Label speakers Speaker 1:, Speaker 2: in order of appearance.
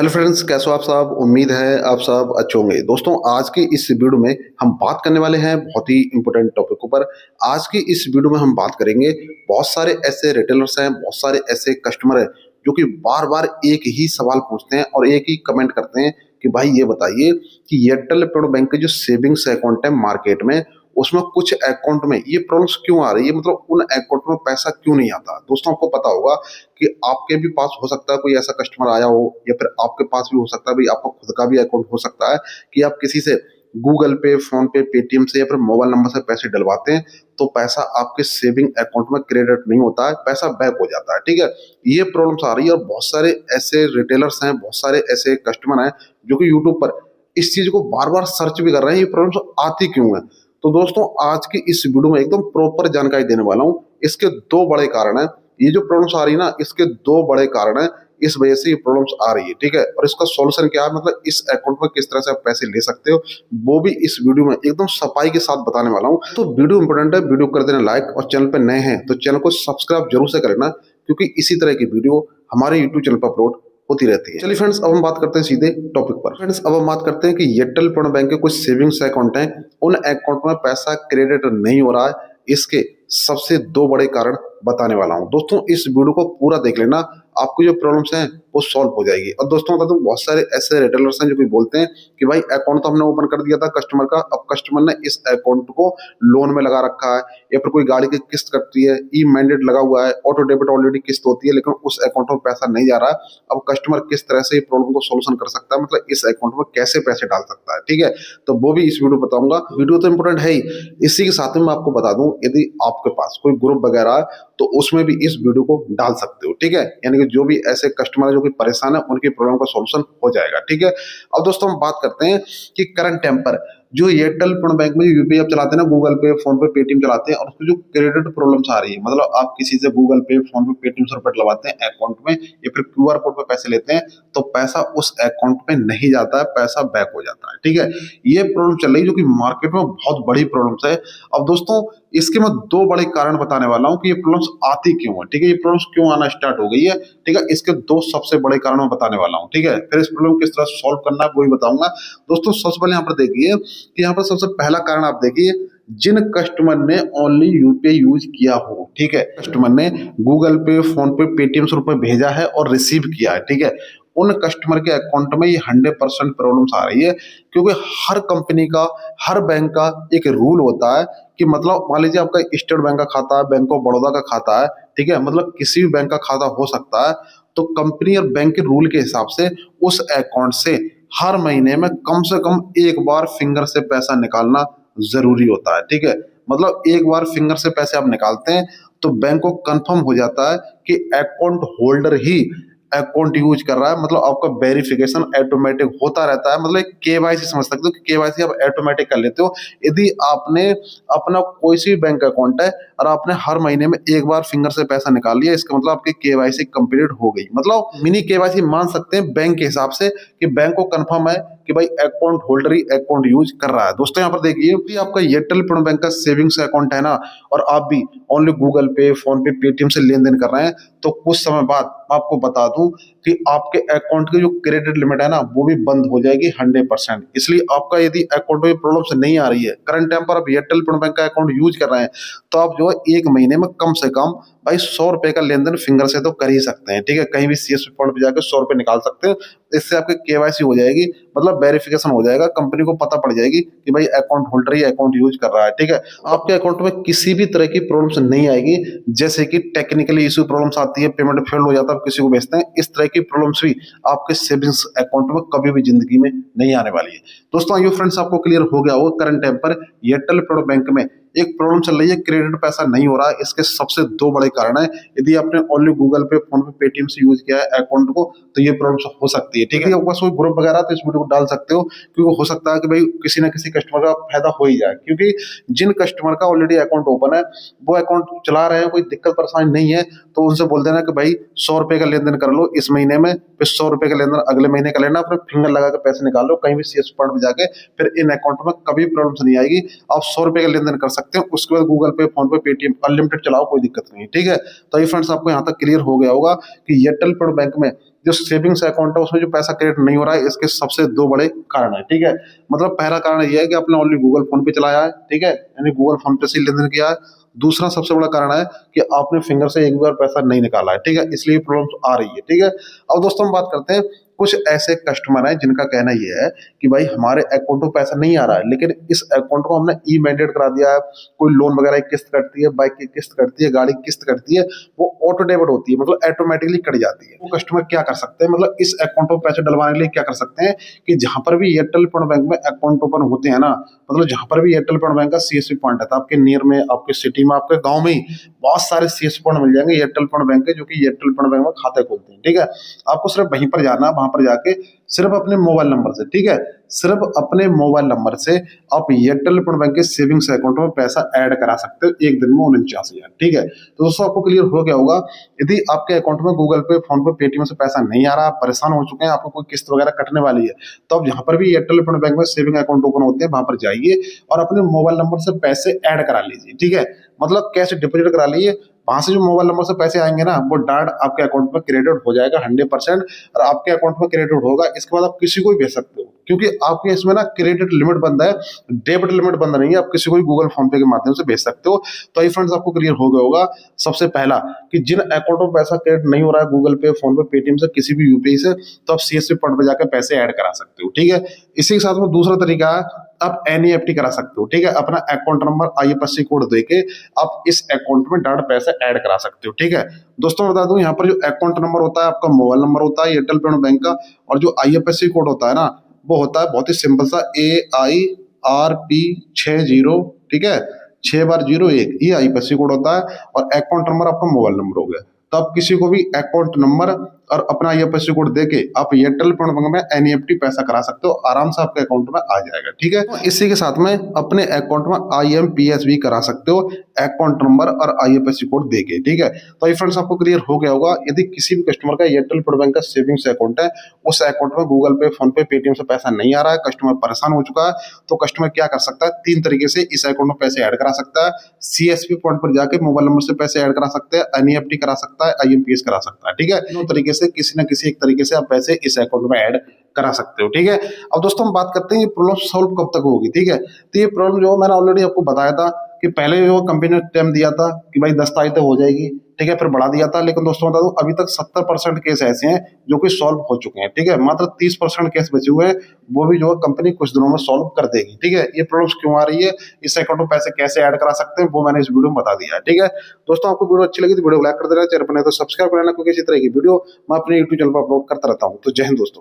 Speaker 1: Hello friends, कैसे हो आप सब। उम्मीद है आप सब अच्छे होंगे। दोस्तों, आज की इस वीडियो में हम बात करने वाले हैं बहुत ही इंपॉर्टेंट टॉपिक पर। आज की इस वीडियो में हम बात करेंगे, बहुत सारे ऐसे रिटेलर्स हैं, बहुत सारे ऐसे कस्टमर हैं जो कि बार बार एक ही सवाल पूछते हैं और एक ही कमेंट करते हैं कि भाई ये बताइए कि एयरटेल पेमेंट बैंक के जो सेविंग्स अकाउंट है मार्केट में, उसमें कुछ अकाउंट में ये प्रॉब्लम्स क्यों आ रही है, मतलब उन अकाउंट में पैसा क्यों नहीं आता। दोस्तों, आपको पता होगा कि आपके भी पास हो सकता है कोई ऐसा कस्टमर आया हो, या फिर आपके पास भी हो सकता है भाई आपका खुद का भी अकाउंट हो सकता है कि आप किसी से गूगल पे, फोन पे, पेटीएम से या फिर मोबाइल नंबर से पैसे डलवाते हैं तो पैसा आपके सेविंग अकाउंट में क्रेडिट नहीं होता है, पैसा बैक हो जाता है। ठीक है, ये प्रॉब्लम्स आ रही है और बहुत सारे ऐसे रिटेलर्स हैं, बहुत सारे ऐसे कस्टमर हैं जो कि यूट्यूब पर इस चीज को बार बार सर्च भी कर रहे हैं, ये प्रॉब्लम्स आती क्यों है। तो दोस्तों, आज की इस वीडियो में एकदम प्रॉपर जानकारी देने वाला हूँ। इसके दो बड़े कारण हैं। ये जो प्रॉब्लम्स आ रही है ना, इसके दो बड़े कारण हैं, इस वजह से ये प्रॉब्लम्स आ रही है। ठीक है, और इसका सॉल्यूशन क्या है, मतलब इस अकाउंट में किस तरह से आप पैसे ले सकते हो, वो भी इस वीडियो में एकदम सफाई के साथ बताने वाला हूँ। तो वीडियो इंपॉर्टेंट है, वीडियो कर देना लाइक, और चैनल पे नए हैं तो चैनल को सब्सक्राइब जरूर से करना, क्योंकि इसी तरह की वीडियो हमारे यूट्यूब चैनल पर अपलोड होती रहती है। चलिए फ्रेंड्स, अब हम बात करते हैं सीधे टॉपिक पर। फ्रेंड्स, अब हम बात करते हैं कि एयरटेल पेमेंट बैंक के कुछ सेविंग्स अकाउंट हैं, उन अकाउंट में पैसा क्रेडिट नहीं हो रहा है। इसके सबसे दो बड़े कारण बताने वाला हूं। दोस्तों, इस वीडियो को पूरा देख लेना, आपको जो प्रॉब्लम्स हैं वो सॉल्व हो जाएगी। और दोस्तों, बता दूं, बहुत सारे ऐसे रिटेलर्स हैं जो कि बोलते हैं कि भाई अकाउंट तो हमने ओपन कर दिया था कस्टमर का, अब कस्टमर ने इस अकाउंट को लोन में लगा रखा है, या फिर कोई गाड़ी की किस्त कटती है, ई मैंडेट लगा हुआ है, ऑटो डेबिट ऑलरेडी किस्त होती है, लेकिन उस अकाउंट में पैसा नहीं जा रहा है। अब कस्टमर किस तरह से प्रॉब्लम को सोल्यूशन कर सकता है, मतलब इस अकाउंट में कैसे पैसे डाल सकता है। ठीक है, तो वो भी इस वीडियो बताऊंगा। वीडियो तो इंपोर्टेंट है ही, इसी के साथ में मैं आपको बता दूं, यदि आपके पास कोई ग्रुप वगैरह है तो उसमें भी इस वीडियो को डाल सकते हो। ठीक है, यानी कि जो भी ऐसे कस्टमर है जो कि परेशान है, उनकी प्रॉब्लम का सॉल्यूशन हो जाएगा। ठीक है, अब दोस्तों हम बात करते हैं कि करंट टेम्पर जो एयरटेल पेमेंट बैंक में यूपीआई आप चलाते हैं ना, गूगल पे, फोन पे, पेटीएम चलाते हैं, और उसको जो क्रेडिट प्रॉब्लम्स आ रही है, मतलब आप किसी से गूगल पे, फोन पे, पेटीएम से रुपए डलवाते हैं अकाउंट में, या फिर क्यूआर कोड पे पैसे लेते हैं तो पैसा उस अकाउंट में नहीं जाता है, पैसा बैक हो जाता है। ठीक है, ये प्रॉब्लम चल रही है जो कि मार्केट में बहुत बड़ी प्रॉब्लम्स है। अब दोस्तों, इसके मैं दो बड़े कारण बताने वाला हूँ कि ये प्रॉब्लम्स आती क्यों है। ठीक है, ये प्रॉब्लम्स क्यों आना स्टार्ट हो गई है। ठीक है, इसके दो सबसे बड़े कारण मैं बताने वाला हूँ। ठीक है, फिर इस प्रॉब्लम किस तरह सॉल्व करना है वो भी बताऊंगा। दोस्तों, सबसे पहले यहाँ पर देखिए कि यहाँ पर सबसे पहला कारण आप देखिए, जिन कस्टमर ने ओनली यूपीआई यूज किया हो। ठीक है, कस्टमर ने गूगल पे, फोन पे, पेटीएम से रुपए भेजा है और रिसीव किया है। ठीक है, उन कस्टमर के अकाउंट में ये 100% प्रॉब्लम्स आ रही है, क्योंकि हर कंपनी का, हर बैंक का एक रूल होता है कि मतलब मान लीजिए आपका स्टेट बैंक का खाता है, बैंक ऑफ बड़ौदा का खाता है, ठीक है, मतलब किसी भी बैंक का खाता हो सकता है, तो कंपनी और बैंक के रूल के हिसाब से उस अकाउंट से हर महीने में कम से कम एक बार फिंगर से पैसा निकालना जरूरी होता है। ठीक है, मतलब एक बार फिंगर से पैसे आप निकालते हैं तो बैंक को कंफर्म हो जाता है कि अकाउंट होल्डर ही अकाउंट यूज कर रहा है, मतलब आपका वेरिफिकेशन ऑटोमेटिक होता रहता है। मतलब केवाईसी समझ सकते हो कि केवाईसी आप ऑटोमेटिक कर लेते हो। यदि आपने अपना कोई सी बैंक अकाउंट है और आपने हर महीने में एक बार फिंगर से पैसा निकाल लिया, इसका मतलब आपकी केवाईसी कंप्लीट हो गई। मतलब मिनी केवाईसी मान सकते हैं बैंक के हिसाब से कि बैंक को कंफर्म है कि भाई अकाउंट होल्डर ही अकाउंट यूज कर रहा है। दोस्तों, यहाँ पर देखिए कि आपका एयरटेल पेमेंट बैंक का सेविंग्स अकाउंट है ना, और आप भी ओनली गूगल पे, फोन पे, पेटीएम से लेन देन कर रहे हैं, तो कुछ समय बाद आपको बता दूं कि आपके अकाउंट की जो क्रेडिट लिमिट है ना, वो भी बंद हो जाएगी 100%। इसलिए आपका यदि अकाउंट में प्रॉब्लम से नहीं आ रही है, करंट टाइम पर आप एयरटेल पेमेंट बैंक का अकाउंट यूज कर रहे हैं, तो आप जो है एक महीने में कम से कम भाई 100 रुपए का लेन देन फिंगर से तो कर ही सकते हैं। ठीक है, कहीं भी सीएसपी पॉइंट पे जाकर 100 रुपए निकाल सकते हैं। इससे आपकी केवाईसी हो जाएगी, मतलब वेरिफिकेशन हो जाएगा, कंपनी को पता पड़ जाएगी कि भाई अकाउंट होल्डर ही अकाउंट यूज कर रहा है। ठीक है, आपके अकाउंट में किसी भी तरह की प्रॉब्लम्स नहीं आएगी, जैसे कि टेक्निकली इशू प्रॉब्लम्स आती है, पेमेंट फेल हो जाता है, किसी को भेजते हैं, इस तरह की प्रॉब्लम्स भी आपके सेविंग्स अकाउंट में कभी भी जिंदगी में नहीं आने वाली है। दोस्तों, आइए फ्रेंड्स, आपको क्लियर हो गया होगा करंट टाइम पर एयरटेल पेमेंट बैंक में एक प्रॉब्लम चल रही है, क्रेडिट पैसा नहीं हो रहा है। इसके सबसे दो बड़े कारण है। यदि आपने ओनली गूगल पे, फोन पे, पेटीएम से यूज किया है अकाउंट को, तो ये प्रॉब्लम हो सकती है। ठीक है, आपका कोई ग्रुप वगैरह तो इस वीडियो को डाल सकते हो, क्योंकि हो सकता है कि भाई किसी ना किसी कस्टमर का फायदा हो ही जाए। क्योंकि जिन कस्टमर का ऑलरेडी अकाउंट ओपन है, वो अकाउंट चला रहे हैं, कोई दिक्कत परेशानी नहीं है, तो उनसे बोल देना कि भाई 100 रुपए का लेन देन कर लो इस महीने में, फिर 100 रुपए का लेन देन अगले महीने का लेना, फिर फिंगर लगा के पैसे निकाल लो कहीं भी सीएस पॉइंट में जाके, फिर इन अकाउंट में कभी प्रॉब्लम नहीं आएगी। आप 100 रुपए का लेन देन कर सकते हैं। उसके बाद गूगल पे, फोन पे, पेटीएम अनलिमिटेड चलाओ, कोई दिक्कत नहीं है, ठीक है। तो ये फ्रेंड्स आपको यहाँ तक क्लियर हो गया होगा कि एयरटेल पेमेंट बैंक में जो सेविंग्स अकाउंट है उसमें जो पैसा क्रेडिट नहीं हो रहा है, इसके सबसे दो बड़े कारण है, ठीक है। मतलब पहला कारण ये है कि आपने ओनली गूगल फोन पे चलाया है, ठीक है, यानी गूगल फोन पे से लेन देन किया है। दूसरा सबसे बड़ा कारण है कि आपने फिंगर से एक बार पैसा नहीं निकाला है, ठीक है, इसलिए प्रॉब्लम आ रही है, ठीक है। अब दोस्तों हम बात करते हैं, कुछ ऐसे कस्टमर हैं जिनका कहना ये है कि भाई हमारे अकाउंट में पैसा नहीं आ रहा है, लेकिन इस अकाउंट को हमने ई मैंडेट करा दिया है। कोई लोन वगैरह की किस्त कटती है, बाइक की किस्त कटती है, गाड़ी की किस्त कटती है, वो ऑटो डेबिट होती है, मतलब ऑटोमेटिकली कट जाती है। वो कस्टमर क्या कर सकते हैं, मतलब इस अकाउंट में पैसे डलवाने के लिए क्या कर सकते हैं कि जहां पर भी एयरटेल पेमेंट बैंक में अकाउंट ओपन होते हैं ना, मतलब जहां पर भी एयरटेल पेमेंट बैंक का सीएसपी पॉइंट है, तो आपके नियर में, आपके सिटी में, आपके गांव में ही बहुत सारे सीएसपी पॉइंट मिल जाएंगे एयरटेल पेमेंट बैंक के, जो कि एयरटेल पेमेंट बैंक में खाते खोलते हैं, ठीक है। आपको सिर्फ वहीं पर जाना है, वहां पर जाके सिर्फ अपने मोबाइल नंबर से, ठीक है, सिर्फ अपने मोबाइल नंबर से आप एयरटेल पेमेंट बैंक के सेविंग्स अकाउंट में पैसा ऐड करा सकते हो एक दिन में 49,000, ठीक है। तो दोस्तों आपको क्लियर हो गया होगा, यदि आपके अकाउंट में गूगल पे, फोन पे, पेटीएम से पैसा नहीं आ रहा, आप परेशान हो चुके हैं, आपको कोई किस्त वगैरह कटने वाली है, तो आप जहां पर भी एयरटेल पेमेंट बैंक में सेविंग अकाउंट ओपन होते हैं वहां पर जाइए और अपने मोबाइल नंबर से पैसे ऐड करा लीजिए, ठीक है। मतलब कैश डिपॉजिट करा लीजिए, वहां से जो मोबाइल नंबर से पैसे आएंगे ना, वो डायरेक्ट आपके अकाउंट में क्रेडिट हो जाएगा 100%, और आपके अकाउंट में क्रेडिट होगा, इसके बाद आप किसी को भी भेज सकते हो, क्योंकि आपके इसमें ना क्रेडिट लिमिट बंद है, डेबिट लिमिट बंद नहीं है, आप किसी को भी गूगल फोन पे के माध्यम से भेज सकते हो। तो ये फ्रेंड्स आपको क्लियर हो गया होगा सबसे पहला कि जिन अकाउंटों में पैसा क्रेडिट नहीं हो रहा है गूगल पे, फोन पे, पेटीएम से, किसी भी यूपीआई से, तो आप सीएसपी पॉइंट पे जाकर पैसे ऐड करा सकते हो, ठीक है। इसी के साथ में दूसरा तरीका है, आप एनईएफटी करा सकते हो, ठीक है। अपना अकाउंट नंबर, आईएफएससी कोड देके आप इस अकाउंट में डायरेक्ट पैसे ऐड करा सकते हो, ठीक है। दोस्तों बता दूं, यहाँ पर जो अकाउंट नंबर होता है आपका मोबाइल नंबर होता है एयरटेल पेमेंट बैंक का, और जो आईएफएससी कोड होता है ना, वो होता है बहुत ही सिंपल सा AIRP60, ठीक है, 6 बार 01, ये आईएफएससी कोड होता है, और अकाउंट नंबर आपका मोबाइल नंबर हो गया। तो आप किसी को भी अकाउंट नंबर और अपना आईएफएससी कोड देके आप एयरटेल पेमेंट बैंक में एनईएफटी पैसा करा सकते हो, आराम से आपके अकाउंट में आ जाएगा, ठीक है। तो इसी के साथ में अपने अकाउंट में आईएमपीएस भी करा सकते हो, अकाउंट नंबर और आईएफएससी कोड देके, ठीक है। तो ये फ्रेंड्स आपको क्लियर हो गया होगा, यदि किसी भी कस्टमर का एयरटेल पेमेंट बैंक का सेविंग्स अकाउंट है, उस अकाउंट में गूगल पे, फोन पे, पेटीएम से पैसा नहीं आ रहा है, कस्टमर परेशान हो चुका है, तो कस्टमर क्या कर सकता है, 3 तरीके से इस अकाउंट में पैसे ऐड करा सकता है। सीएसपी पॉइंट पर जाके मोबाइल नंबर से पैसे ऐड करा सकते हैं, एनईएफटी करा सकता है, आईएमपीएस करा सकता है, ठीक है। तीनों तरीके से किसी न किसी एक तरीके से आप पैसे इस अकाउंट में ऐड करा सकते हो, ठीक है। अब दोस्तों हम बात करते हैं ये प्रॉब्लम सॉल्व कब तक होगी, ठीक है। तो ये प्रॉब्लम जो मैंने ऑलरेडी आपको बताया था कि पहले जो कंपनी ने टाइम दिया था कि भाई 10 तारीख तक हो जाएगी, ठीक है, फिर बढ़ा दिया था, लेकिन दोस्तों बता दूं अभी तक 70% केस ऐसे हैं जो कि सॉल्व हो चुके हैं, ठीक है। मात्र 30% केस बचे हुए हैं, वो भी जो कंपनी कुछ दिनों में सॉल्व कर देगी, ठीक है। ये प्रॉब्लम क्यों आ रही है, इस अकाउंट में पैसे कैसे ऐड करा सकते हैं, वो मैंने इस वीडियो में बता दिया है, ठीक है। दोस्तों आपको वीडियो अच्छी लगी तो वीडियो को लाइक कर देना, चैनल पर नए तो सब्सक्राइब कर लेना, क्योंकि इसी तरह की वीडियो मैं अपने यूट्यूब चैनल पर अपलोड करता रहता हूँ। तो जय हिंद दोस्तों।